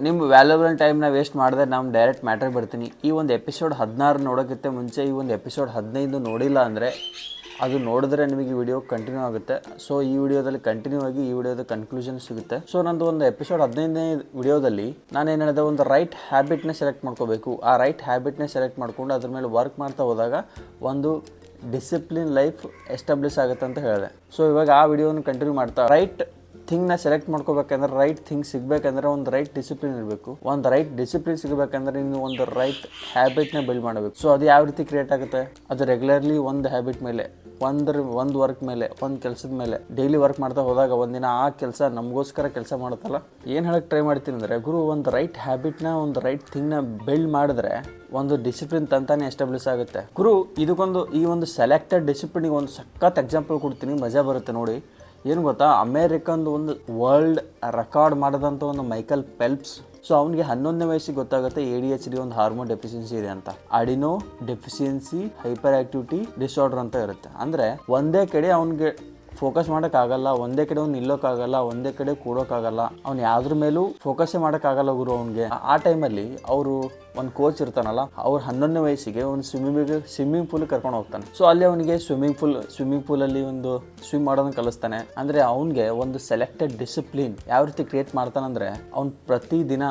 ನಿಮ್ಮ ವ್ಯಾಲ್ಯೂಬಲ್ ಟೈಮ್ನ ವೇಸ್ಟ್ ಮಾಡಿದ್ರೆ ನಾನು ಡೈರೆಕ್ಟ್ ಮ್ಯಾಟ್ರಿಗೆ ಬರ್ತೀನಿ. ಈ ಒಂದು ಎಪಿಸೋಡ್ 16 ನೋಡೋಕ್ಕಿಂತ ಮುಂಚೆ ಈ ಒಂದು ಎಪಿಸೋಡ್ 15 ನೋಡಿಲ್ಲ ಅಂದರೆ ಅದು ನೋಡಿದ್ರೆ ನಿಮಗೆ ಈ ವಿಡಿಯೋ ಕಂಟಿನ್ಯೂ ಆಗುತ್ತೆ. ಸೊ ಈ ವಿಡಿಯೋದಲ್ಲಿ ಕಂಟಿನ್ಯೂ ಆಗಿ ಈ ವಿಡಿಯೋದ ಕನ್ಕ್ಲೂಷನ್ ಸಿಗುತ್ತೆ. ಸೊ ನಂದು ಒಂದು ಎಪಿಸೋಡ್ 15ನೇ ವಿಡಿಯೋದಲ್ಲಿ ನಾನೇನು ಹೇಳಿದೆ, ಒಂದು ರೈಟ್ ಹ್ಯಾಬಿಟ್ನ ಸೆಲೆಕ್ಟ್ ಮಾಡ್ಕೋಬೇಕು. ಆ ರೈಟ್ ಹ್ಯಾಬಿಟ್ನ ಸೆಲೆಕ್ಟ್ ಮಾಡ್ಕೊಂಡು ಅದ್ರ ಮೇಲೆ ವರ್ಕ್ ಮಾಡ್ತಾ ಹೋದಾಗ ಒಂದು ಡಿಸಿಪ್ಲಿನ್ ಲೈಫ್ ಎಸ್ಟಾಬ್ಲಿಷ್ ಆಗುತ್ತೆ ಅಂತ ಹೇಳಿದೆ. ಸೊ ಇವಾಗ ಆ ವಿಡಿಯೋನ ಕಂಟಿನ್ಯೂ ಮಾಡ್ತಾ ರೈಟ್ ಥಿಂಗ್ನ ಸೆಲೆಕ್ಟ್ ಮಾಡ್ಕೋಬೇಕಂದ್ರೆ, ರೈಟ್ ಥಿಂಗ್ ಸಿಗಬೇಕಂದ್ರೆ ಒಂದು ರೈಟ್ ಡಿಸಿಪ್ಲಿನ್ ಇರಬೇಕು. ಒಂದು ರೈಟ್ ಡಿಸಿಪ್ಲಿನ್ ಸಿಗಬೇಕಂದ್ರೆ ನೀವು ಒಂದು ರೈಟ್ ಹ್ಯಾಬಿಟ್ನ ಬಿಲ್ಡ್ ಮಾಡಬೇಕು. ಸೊ ಅದು ಯಾವ ರೀತಿ ಕ್ರಿಯೇಟ್ ಆಗುತ್ತೆ? ಅದು ರೆಗ್ಯುಲರ್ಲಿ ಒಂದು ಹ್ಯಾಬಿಟ್ ಮೇಲೆ, ಒಂದು ವರ್ಕ್ ಮೇಲೆ, ಒಂದು ಕೆಲಸದ ಮೇಲೆ ಡೈಲಿ ವರ್ಕ್ ಮಾಡ್ತಾ ಹೋದಾಗ ಒಂದಿನ ಆ ಕೆಲಸ ನಮಗೋಸ್ಕರ ಕೆಲಸ ಮಾಡುತ್ತಲ್ಲ. ಏನು ಹೇಳಕ್ಕೆ ಟ್ರೈ ಮಾಡ್ತೀನಿ ಅಂದರೆ, ಗುರು ಒಂದು ರೈಟ್ ಹ್ಯಾಬಿಟ್ನ, ಒಂದು ರೈಟ್ ಥಿಂಗ್ನ ಬಿಲ್ಡ್ ಮಾಡಿದ್ರೆ ಒಂದು ಡಿಸಿಪ್ಲಿನ್ ತಂತಾನೆ ಎಸ್ಟಾಬ್ಲಿಷ್ ಆಗುತ್ತೆ. ಗುರು ಇದಕ್ಕೊಂದು ಈ ಒಂದು ಸೆಲೆಕ್ಟೆಡ್ ಡಿಸಿಪ್ಲಿನಿಗೆ ಒಂದು ಸಖತ್ ಎಕ್ಸಾಂಪಲ್ ಕೊಡ್ತೀನಿ, ಮಜಾ ಬರುತ್ತೆ ನೋಡಿ. ಏನು ಗೊತ್ತಾ, ಅಮೇರಿಕನ್ದು ಒಂದು ವರ್ಲ್ಡ್ ರೆಕಾರ್ಡ್ ಮಾಡಿದಂಥ ಒಂದು ಮೈಕಲ್ ಫೆಲ್ಪ್ಸ್. ಸೊ ಅವನಿಗೆ 11ನೇ ವಯಸ್ಸಿಗೆ ಗೊತ್ತಾಗುತ್ತೆ ADHD ಒಂದು ಹಾರ್ಮೋನ್ ಡೆಫಿಷಿಯನ್ಸಿ ಇದೆ ಅಂತ. ಅಡಿನೋ ಡೆಫಿಷಿಯನ್ಸಿ ಹೈಪರ್ ಆಕ್ಟಿವಿಟಿ ಡಿಸಾರ್ಡರ್ ಅಂತ ಇರುತ್ತೆ. ಅಂದರೆ ಒಂದೇ ಕಡೆ ಅವ್ನಿಗೆ ಫೋಕಸ್ ಮಾಡೋಕ್ಕಾಗಲ್ಲ, ಒಂದೇ ಕಡೆ ಅವ್ನು ನಿಲ್ಲೋಕ್ಕಾಗಲ್ಲ, ಒಂದೇ ಕಡೆ ಕೂಡೋಕ್ಕಾಗಲ್ಲ, ಅವ್ನು ಯಾವ್ದ್ರ ಮೇಲೂ ಫೋಕಸ್ಸೇ ಮಾಡೋಕ್ಕಾಗಲ್ಲ ಗುರು ಅವನಿಗೆ. ಆ ಟೈಮಲ್ಲಿ ಅವರು ಒಂದು ಕೋಚ್ ಇರ್ತಾನಲ್ಲ, ಅವ್ರು 11ನೇ ವಯಸ್ಸಿಗೆ ಒಂದು ಸ್ವಿಮ್ಮಿಂಗ್ ಪೂಲ್ ಕರ್ಕೊಂಡು ಹೋಗ್ತಾನೆ. ಸೊ ಅಲ್ಲಿ ಅವನಿಗೆ ಸ್ವಿಮ್ಮಿಂಗ್ ಪೂಲಲ್ಲಿ ಒಂದು ಸ್ವಿಮ್ ಮಾಡೋದನ್ನ ಕಲಿಸ್ತಾನೆ. ಅಂದರೆ ಅವನಿಗೆ ಒಂದು ಸೆಲೆಕ್ಟೆಡ್ ಡಿಸಿಪ್ಲಿನ್ ಯಾವ ರೀತಿ ಕ್ರಿಯೇಟ್ ಮಾಡ್ತಾನಂದರೆ, ಅವ್ನು ಪ್ರತಿದಿನ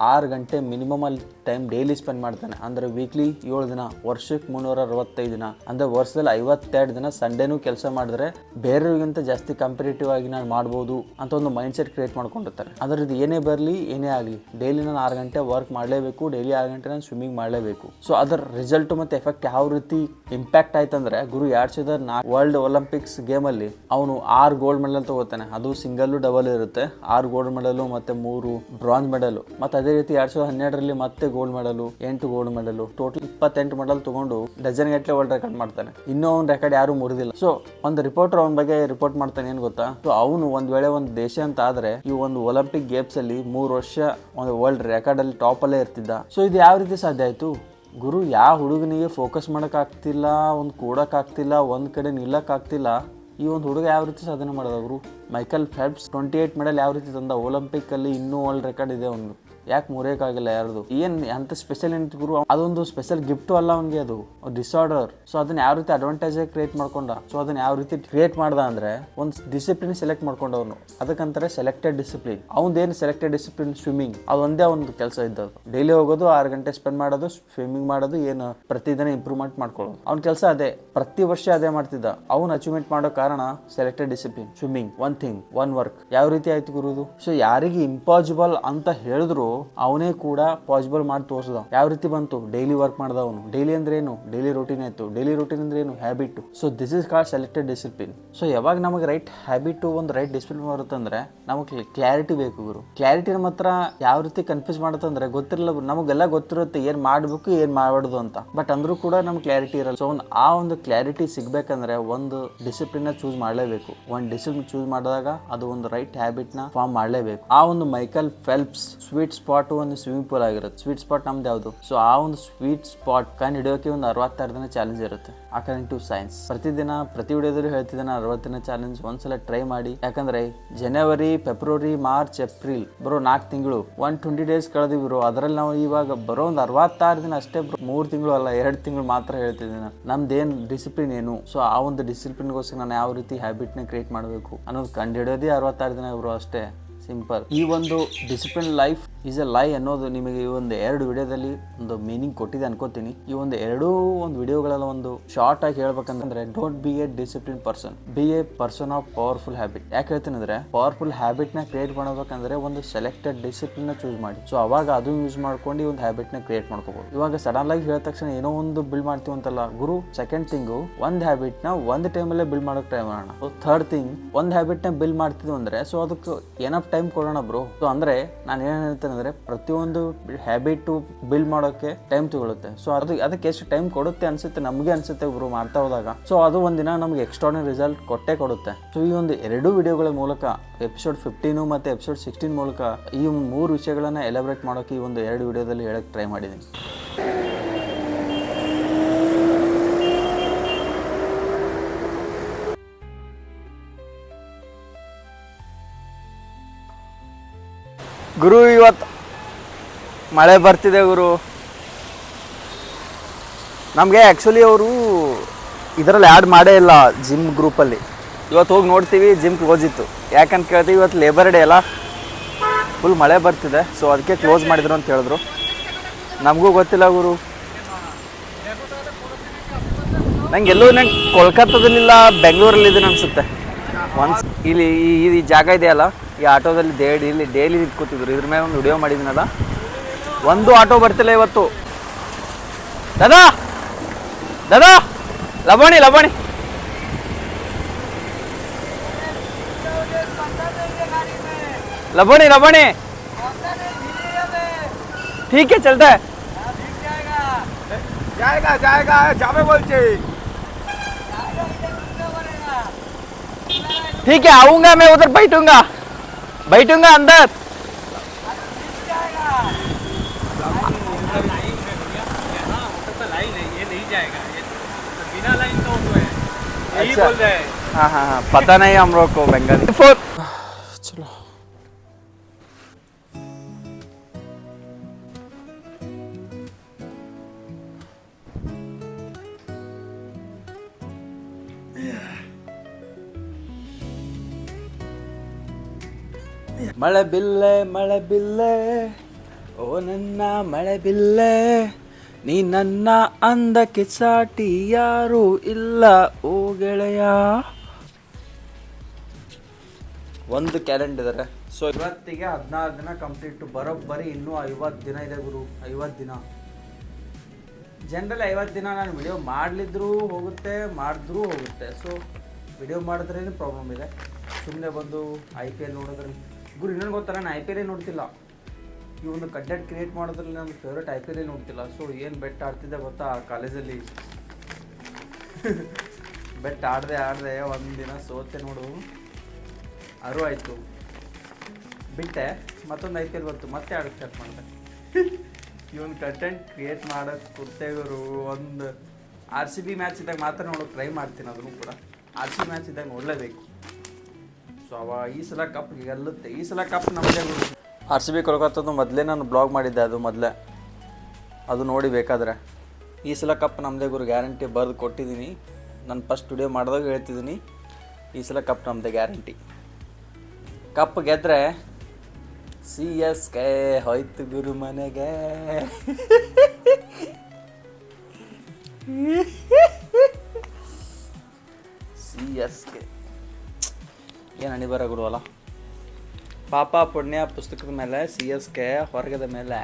6 ಗಂಟೆ ಮಿನಿಮಮ್ ಅಲ್ಲಿ ಟೈಮ್ ಡೈಲಿ ಸ್ಪೆಂಡ್ ಮಾಡ್ತಾನೆ. ಅಂದರೆ ವೀಕ್ಲಿ 7 ದಿನ, ವರ್ಷಕ್ಕೆ 365 ದಿನ, ಅಂದರೆ ವರ್ಷದಲ್ಲಿ 52 ದಿನ ಸಂಡೇನೂ ಕೆಲಸ ಮಾಡಿದ್ರೆ ಬೇರೆಯವ್ರಿಗಿಂತ ಜಾಸ್ತಿ ಕಂಪೇರಿಟಿವ್ ಆಗಿ ನಾನು ಮಾಡ್ಬೋದು ಅಂತ ಒಂದು ಮೈಂಡ್ ಸೆಟ್ ಕ್ರಿಯೇಟ್ ಮಾಡ್ಕೊಂಡಿರ್ತಾರೆ. ಅದರದ್ದು ಏನೇ ಬರಲಿ ಏನೇ ಆಗಲಿ ಡೈಲಿ ನಾನು 6 ಗಂಟೆ ವರ್ಕ್ ಮಾಡಲೇಬೇಕು, ಡೈಲಿ 6 ಗಂಟೆ ನಾನು ಸ್ವಿಮ್ಮಿಂಗ್ ಮಾಡಲೇಬೇಕು. ಸೊ ಅದರ ರಿಸಲ್ಟ್ ಮತ್ತು ಎಫೆಕ್ಟ್ ಯಾವ ರೀತಿ ಇಂಪ್ಯಾಕ್ಟ್ ಆಯ್ತಂದ್ರೆ, ಗುರು 2004 ವರ್ಲ್ಡ್ ಒಲಿಂಪಿಕ್ಸ್ ಗೇಮಲ್ಲಿ ಅವನು 6 ಗೋಲ್ಡ್ ಮೆಡಲ್ ತಗೋತಾನೆ. ಅದು ಸಿಂಗಲ್ಲು ಡಬಲ್ ಇರುತ್ತೆ. 6 ಗೋಲ್ಡ್ ಮೆಡಲು ಮತ್ತು 3 ಬ್ರಾಂಜ್ ಮೆಡಲು. ಮತ್ತು ಅದೇ ರೀತಿ 2012ರಲ್ಲಿ ಮತ್ತೆ gold medal, 8 gold medal, total 28 medal ತಗೊಂಡು ಡಜನ್ ಗಟ್ಟಲೆ ವರ್ಲ್ಡ್ ರೆಕಾರ್ಡ್ ಮಾಡ್ತಾನೆ. ಇನ್ನೂ ಅವ್ನ ರೆಕಾರ್ಡ್ ಯಾರು ಮುರಿದಿಲ್ಲ. ಸೊ ಒಂದು ರಿಪೋರ್ಟರ್ ಅವನ ಬಗ್ಗೆ ರಿಪೋರ್ಟ್ ಮಾಡ್ತಾನೆ. ಏನು ಗೊತ್ತಾ, ಸೊ ಅವನು ಒಂದ್ ವೇಳೆ ಒಂದು ದೇಶ ಅಂತ ಆದ್ರೆ ಈ ಒಂದು ಒಲಿಂಪಿಕ್ ಗೇಮ್ಸ್ ಅಲ್ಲಿ 3 ವರ್ಷ ಒಂದು ವರ್ಲ್ಡ್ ರೆಕಾರ್ಡ್ ಅಲ್ಲಿ ಟಾಪ್ ಅಲ್ಲೇ ಇರ್ತಿದ್ದ. ಸೊ ಇದು ಯಾವ ರೀತಿ ಸಾಧ್ಯ ಆಯ್ತು ಗುರು? ಯಾವ ಹುಡುಗನಿಗೆ ಫೋಕಸ್ ಮಾಡೋಕ್ಕಾಗ್ತಿಲ್ಲ, ಒಂದು ಕೂಡೋಕ್ಕಾಗ್ತಿಲ್ಲ, ಒಂದು ಕಡೆ ನಿಲ್ಲಕ್ಕಾಗ್ತಿಲ್ಲ, ಈ ಒಂದು ಹುಡುಗ ಯಾವ ರೀತಿ ಸಾಧನೆ ಮಾಡೋದ ಗುರು? ಮೈಕಲ್ ಫೆಲ್ಪ್ಸ್ 28 ಮೆಡಲ್ ಯಾವ ರೀತಿ ತಂದ? ಒಲಿಂಪಿಕ್ ಅಲ್ಲಿ ಇನ್ನೂ ವರ್ಲ್ಡ್ ರೆಕಾರ್ಡ್ ಇದೆ ಅವನು. ಯಾಕೆ ಮುರಿಯೋಕ್ಕಾಗಿಲ್ಲ ಯಾರ್ದು? ಏನು ಅಂತ ಸ್ಪೆಷಲ್ ಏನಿತ್ತು ಗುರು? ಅದೊಂದು ಸ್ಪೆಷಲ್ ಗಿಫ್ಟು ಅಲ್ಲ ಅವನಿಗೆ, ಅದು ಡಿಸಾರ್ಡರ್. ಸೊ ಅದನ್ನ ಯಾವ ರೀತಿ ಅಡ್ವಾಂಟೇಜ್ ಕ್ರಿಯೇಟ್ ಮಾಡ್ಕೊಂಡ? ಸೊ ಅದನ್ನ ಯಾವ ರೀತಿ ಕ್ರಿಯೇಟ್ ಮಾಡ್ದ ಅಂದ್ರೆ, ಒಂದು ಡಿಸಿಪ್ಲಿನ್ ಸೆಲೆಕ್ಟ್ ಮಾಡ್ಕೊಂಡವನು. ಅದಕ್ಕಂತಾರೆ ಸೆಲೆಕ್ಟೆಡ್ ಡಿಸಿಪ್ಲಿನ್. ಅವನದೇನು ಸೆಲೆಕ್ಟೆಡ್ ಡಿಸಿಪ್ಲಿನ್? ಸ್ವಿಮ್ಮಿಂಗ್. ಅದೊಂದೇ ಒಂದು ಕೆಲಸ ಇದ್ದದ್ದು. ಡೈಲಿ ಹೋಗೋದು, 6 ಗಂಟೆ ಸ್ಪೆಂಡ್ ಮಾಡೋದು, ಸ್ವಿಮ್ಮಿಂಗ್ ಮಾಡೋದು, ಏನು ಪ್ರತಿದಿನ ಇಂಪ್ರೂವ್ಮೆಂಟ್ ಮಾಡ್ಕೊಳ್ಳೋದು. ಅವ್ನ ಕೆಲಸ ಅದೇ, ಪ್ರತಿ ವರ್ಷ ಅದೇ ಮಾಡ್ತಿದ್ದ. ಅವ್ನು ಅಚೀವ್ಮೆಂಟ್ ಮಾಡೋ ಕಾರಣ selected discipline, swimming. One thing, one work. ಯಾವ ರೀತಿ ಆಯ್ತು ಗುರುದು? ಸೊ ಯಾರಿಗೆ ಇಂಪಾಸಿಬಲ್ ಅಂತ ಹೇಳಿದ್ರು ಅವನೇ ಕೂಡ ಪಾಸಿಬಲ್ ಮಾಡಿ ತೋರಿಸ್ದ. ಯಾವ ರೀತಿ ಬಂತು? ಡೈಲಿ ವರ್ಕ್ ಮಾಡ್ದ ಅವನು. ಡೈಲಿ ಅಂದ್ರೆ ಏನು? ಡೈಲಿ ರೂಟೀನ್ ಆಯ್ತು. ಡೈಲಿ ರೂಟೀನ್ ಅಂದ್ರೆ ಏನು? Habit. So this is called selected discipline. So ಯಾವಾಗ ನಮಗೆ ರೈಟ್ ಹ್ಯಾಬಿಟ್, ಒಂದು ರೈಟ್ ಡಿಸಿಪ್ಲಿನ್ ಬರುತ್ತಂದ್ರೆ ನಮಗೆ ಕ್ಲಾರಿಟಿ ಬೇಕು ಗುರು. ಕ್ಲಾರಿಟಿ ನಮ್ಮ ಹತ್ರ ಯಾವ ರೀತಿ ಕನ್ಫ್ಯೂಸ್ ಮಾಡುತ್ತಂದ್ರೆ, ಗೊತ್ತಿರಲ್ಲ. ನಮಗೆಲ್ಲ ಗೊತ್ತಿರುತ್ತೆ ಏನ್ ಮಾಡ್ಬೇಕು ಏನ್ ಮಾಡಬಾರ್ದು ಅಂತ, ಬಟ್ ಅಂದ್ರೂ ಕೂಡ ನಮ್ಗೆ ಕ್ಲಾರಿಟಿ ಇರಲ್ಲ. ಸೊ ಆ ಒಂದು ಕ್ಲಾರಿಟಿ ಸಿಗ್ಬೇಕಂದ್ರೆ ಒಂದು ಡಿಸಿಪ್ಲಿನ್ ಚೂಸ್ ಮಾಡಲೇಬೇಕು. ಒಂದು ಡಿಸಿಪ್ಲಿನ್ ಚೂಸ್ ಮಾಡಿದಾಗ ಅದು ಒಂದು ರೈಟ್ ಹ್ಯಾಬಿಟ್ ನ ಫಾರ್ಮ್ ಮಾಡಲೇಬೇಕು. ಆ ಒಂದು ಮೈಕಲ್ ಫೆಲ್ಪ್ಸ್ ಸ್ವೀಟ್ ಸ್ಪಾಟ್ ಒಂದು ಸ್ವಿಮ್ಮಿಂಗ್ ಪೂಲ್ ಆಗಿರುತ್ತೆ. ಸ್ವೀಟ್ ಸ್ಪಾಟ್ ನಮ್ದು ಯಾವುದು? ಸೊ ಆ ಒಂದು ಸ್ವೀಟ್ ಸ್ಪಾಟ್ ಕಂಡು ಹಿಡಿಯೋಕೆ ಒಂದು 66 ದಿನ ಚಾಲೆಂಜ್ ಇರುತ್ತೆ ಅಕಾರ್ಡಿಂಗ್ ಟು ಸೈನ್ಸ್. ಪ್ರತಿ ವಿಡಿಯೋದಲ್ಲಿ ಹೇಳ್ತಿದ್ದಾನೆ 60 ದಿನ ಚಾಲೆಂಜ್ ಒಂದ್ಸಲ ಟ್ರೈ ಮಾಡಿ. ಯಾಕಂದ್ರೆ ಜನವರಿ, ಫೆಬ್ರವರಿ, ಮಾರ್ಚ್, ಏಪ್ರಿಲ್ ಬರೋ 4 ತಿಂಗಳು 120 ಡೇಸ್ ಕಳೆದಿವಿ ಬ್ರೋ. ಅದರಲ್ಲಿ ನಾವು ಇವಾಗ ಬರೋ ಒಂದು 66 ದಿನ ಅಷ್ಟೇ ಬ್ರೋ. 3 ತಿಂಗಳು ಅಲ್ಲ, 2 ತಿಂಗಳು ಮಾತ್ರ ಹೇಳ್ತಿದ್ದೀನಿ. ನಮ್ದೇನು ಡಿಸಿಪ್ಲಿನ್ ಏನು? ಸೊ ಆ ಒಂದು ಡಿಸಿಪ್ಲಿನ್ಗೋಸ್ಕರ ನಾನು ಯಾವ ರೀತಿ ಹ್ಯಾಬಿಟ್ನ ಕ್ರಿಯೇಟ್ ಮಾಡಬೇಕು ಅನ್ನೋದು ಕಂಡು ಹಿಡಿಯೋದೇ 66 ದಿನ ಬ್ರೋ, ಅಷ್ಟೇ ಸಿಂಪಲ್. ಈ ಒಂದು ಡಿಸಿಪ್ಲಿನ್ ಲೈಫ್ ಈಸ್ ಎ ಲೈ ಅನ್ನೋದು ನಿಮಗೆ ಈ ಒಂದು 2 ವಿಡಿಯೋದಲ್ಲಿ ಒಂದು ಮೀನಿಂಗ್ ಕೊಟ್ಟಿದೆ ಅನ್ಕೋತೀನಿ. ಈ ಒಂದು ವಿಡಿಯೋಗಳೆಲ್ಲ ಒಂದು ಶಾರ್ಟ್ ಆಗಿ ಹೇಳ್ಬೇಕಂತಂದ್ರೆ, don't be a discipline person, be a person of powerful habit. ಯಾಕೆ ಹೇಳ್ತೀನಿ ಅಂದ್ರೆ, ಪವರ್ಫುಲ್ ಹ್ಯಾಬಿಟ್ ನ ಕ್ರಿಯೇಟ್ ಮಾಡಬೇಕಂದ್ರೆ ಒಂದು ಸೆಲೆಕ್ಟೆಡ್ ಡಿಸಿಪ್ಲಿನ್ ನ ಚೂಸ್ ಮಾಡಿ. ಸೊ ಅವಾಗ ಅದು ಯೂಸ್ ಮಾಡ್ಕೊಂಡು ಈ ಒಂದು ಹ್ಯಾಬಿಟ್ ನ ಕ್ರಿಯೇಟ್ ಮಾಡ್ಕೋಬಹುದು. ಇವಾಗ ಸಡನ್ ಆಗಿ ಹೇಳಿದ ತಕ್ಷಣ ಏನೋ ಒಂದು ಬಿಲ್ಡ್ ಮಾಡ್ತೀವಿ ಅಂತಲ್ಲ ಗುರು. ಸೆಕೆಂಡ್ ಥಿಂಗು, ಒಂದು ಹ್ಯಾಬಿಟ್ ನ ಒಂದು ಟೈಮಲ್ಲೇ ಬಿಲ್ಡ್ ಮಾಡೋಕೆ ಟ್ರೈ ಮಾಡೋಣ. ಥರ್ಡ್ ಥಿಂಗ್, ಒಂದು ಹ್ಯಾಬಿಟ್ ನ ಬಿಲ್ಡ್ ಮಾಡ್ತಿದ್ವಿ ಅಂದ್ರೆ ಸೊ ಅದಕ್ಕೆ ಏನಫ್ ಟೈಮ್ ಕೊಡೋಣ ಬ್ರೋ. ಸೊ ಅಂದ್ರೆ ನಾನು ಏನ್ ಹೇಳ್ತೇನೆ ಅಂದ್ರೆ, ಪ್ರತಿಯೊಂದು ಹ್ಯಾಬಿಟ್ ಬಿಲ್ಡ್ ಮಾಡೋಕೆ ಟೈಮ್ ತಗೊಳುತ್ತೆ. ಸೊ ಅದಕ್ಕೆ ಎಷ್ಟು ಟೈಮ್ ಕೊಡುತ್ತೆ ಅನ್ಸುತ್ತೆ, ನಮಗೆ ಅನ್ಸುತ್ತೆ ಬ್ರೋ ಮಾಡ್ತಾ ಹೋದಾಗ. ಸೊ ಅದು ಒಂದಿನ ನಮ್ಗೆ ಎಕ್ಸ್ಟ್ರಾರ್ಡಿನರಿ ರಿಸಲ್ಟ್ ಕೊಟ್ಟೇ ಕೊಡುತ್ತೆ. ಸೊ ಈ ಒಂದು 2 ವಿಡಿಯೋಗಳ ಮೂಲಕ, ಎಪಿಸೋಡ್ 15 ಮತ್ತೆ ಎಪಿಸೋಡ್ 16 ಮೂಲಕ ಈ 3 ವಿಷಯಗಳನ್ನ ಎಲಾಬ್ರೇಟ್ ಮಾಡೋಕೆ ಈ ಒಂದು 2 ವಿಡಿಯೋದಲ್ಲಿ ಹೇಳಕ್ ಟ್ರೈ ಮಾಡಿದ್ದೀನಿ. ಗುರು ಇವತ್ತು ಮಳೆ ಬರ್ತಿದೆ ಗುರು. ನಮಗೆ ಆ್ಯಕ್ಚುಲಿ ಅವರು ಇದರಲ್ಲಿ ಆ್ಯಡ್ ಮಾಡೇ ಇಲ್ಲ ಜಿಮ್ ಗ್ರೂಪಲ್ಲಿ. ಇವತ್ತು ಹೋಗಿ ನೋಡ್ತೀವಿ ಜಿಮ್ ಕ್ಲೋಸ್ ಇತ್ತು. ಯಾಕಂತ ಕೇಳ್ತೀವಿ, ಇವತ್ತು ಲೇಬರ್ ಡೇ ಅಲ್ಲ, ಫುಲ್ ಮಳೆ ಬರ್ತಿದೆ, ಸೊ ಅದಕ್ಕೆ ಕ್ಲೋಸ್ ಮಾಡಿದ್ರು ಅಂತ ಹೇಳಿದ್ರು. ನಮಗೂ ಗೊತ್ತಿಲ್ಲ ಗುರು. ನಂಗೆ ಕೋಲ್ಕತ್ತಾದಲ್ಲಿಲ್ಲ ಬೆಂಗಳೂರಲ್ಲಿದ್ದೀನಿ ಅನಿಸುತ್ತೆ. ಒನ್ಸ್ ಇಲ್ಲಿ ಈ ಜಾಗ ಇದೆಯಲ್ಲ, ಈ ಆಟೋದಲ್ಲಿ ಡೈಲಿ ನಿಂತ್ಕೋತಿದ್ರು. ಇದ್ರ ಮೇಲೆ ಒಂದು ವಿಡಿಯೋ ಮಾಡಿದ್ದೀನಲ್ಲ, ಒಂದು ಆಟೋ ಬರ್ತಿಲ್ಲ ಇವತ್ತು. ದಾದಾ ದಾದಾ ಲಬಾಣಿ ಲಬಾಣಿ लबोनी लबोनी ठीक है चलता है जाएगा जाएगा जावे बोलचे ठीक है आऊंगा मैं उधर बैठूंगा अंदर बिना लाइन तो है यही बोल रहे हैं. हाँ हाँ हाँ पता नहीं हम लोग को बंगाली फोन. चलो ಮಳೆ ಬಿಲ್ಲೆ ಓ ನನ್ನ ಮಳೆ ಬಿಲ್ಲೆ, ನೀ ನನ್ನ ಅಂದಕ್ಕೆ ಸಾಟಿ ಯಾರೂ ಇಲ್ಲ ಓ ಗೆಳೆಯ. ಒಂದು ಕ್ಯಾಲೆಂಡರ್ ಇದ್ದಾರೆ. ಸೊ ಇವತ್ತಿಗೆ 16 ದಿನ ಕಂಪ್ಲೀಟ್. ಬರೋಬ್ಬರಿ ಇನ್ನೂ 50 ದಿನ ಇದೆ ಗುರು. 50 ದಿನ. ಜನರಲಿ 50 ದಿನ ನಾನು ವಿಡಿಯೋ ಮಾಡಲಿದ್ರೂ ಹೋಗುತ್ತೆ, ಮಾಡಿದ್ರೂ ಹೋಗುತ್ತೆ. ಸೊ ವಿಡಿಯೋ ಮಾಡಿದ್ರೇ ಪ್ರಾಬ್ಲಮ್ ಇದೆ. ಸುಮ್ಮನೆ ಬಂದು IPL ನೋಡೋದ್ರಲ್ಲಿ ಗುರು ಇನ್ನೊಂದು ಗೊತ್ತಾ, ನಾನು IPL ನೋಡ್ತಿಲ್ಲ. ಈ ಒಂದು ಕಂಟೆಂಟ್ ಕ್ರಿಯೇಟ್ ಮಾಡೋದ್ರಲ್ಲಿ ನನ್ನ ಫೇವ್ರೇಟ್ IPL ನೋಡ್ತಿಲ್ಲ. ಸೊ ಏನು ಬೆಟ್ ಆಡ್ತಿದ್ದೆ ಗೊತ್ತಾ ಕಾಲೇಜಲ್ಲಿ. ಬೆಟ್ ಆಡದೆ ಒಂದಿನ ಸೋತೆ ನೋಡು, ಅರು ಆಯಿತು, ಬಿಟ್ಟೆ. ಮತ್ತೊಂದು IPL ಬಂತು, ಮತ್ತೆ ಆಡೋಕ್ಕೆ ಸ್ಟಾರ್ಟ್ ಮಾಡಿದೆ. ಈ ಒಂದು ಕಂಟೆಂಟ್ ಕ್ರಿಯೇಟ್ ಮಾಡೋಕ್ಕೆ ಕುರ್ತೇವರು. ಒಂದು RCB ಮ್ಯಾಚ್ ಇದ್ದಾಗ ಮಾತ್ರ ನೋಡೋಕೆ ಟ್ರೈ ಮಾಡ್ತೀನಿ. ಅದನ್ನು ಕೂಡ RCB ಮ್ಯಾಚ್ ಇದ್ದಾಗ ನೋಡಲೇಬೇಕು. ಸೊ ಈ ಸಲ ಕಪ್ ಗೆಲ್ಲುತ್ತೆ. ಈ ಸಲ ಕಪ್ ನಮ್ಮದೇ. RCB ಕೋಲ್ಕತ್ತದು ಮೊದಲೇ ನಾನು ಬ್ಲಾಗ್ ಮಾಡಿದ್ದೆ, ಅದು ನೋಡಿ ಬೇಕಾದರೆ. ಈ ಸಲ ಕಪ್ ನಮ್ಮದೇ ಗುರು, ಗ್ಯಾರಂಟಿ ಬರೆದು ಕೊಟ್ಟಿದ್ದೀನಿ. ನಾನು ಫಸ್ಟ್ ವಿಡಿಯೋ ಮಾಡಿದಾಗ ಹೇಳ್ತಿದ್ದೀನಿ, ಈ ಸಲ ಕಪ್ ನಮ್ಮದೇ ಗ್ಯಾರಂಟಿ. ಕಪ್ ಗೆದ್ದರೆ CSK ಹೋಯ್ತು ಗುರು ಮನೆಗೆ. CSK ಏನು ಹಣಿ ಬರ ಗುರು ಅಲ್ಲ. ಪಾಪ ಪುಣ್ಯ ಪುಸ್ತಕದ ಮೇಲೆ CSK ಹೊರಗದ ಮೇಲೆ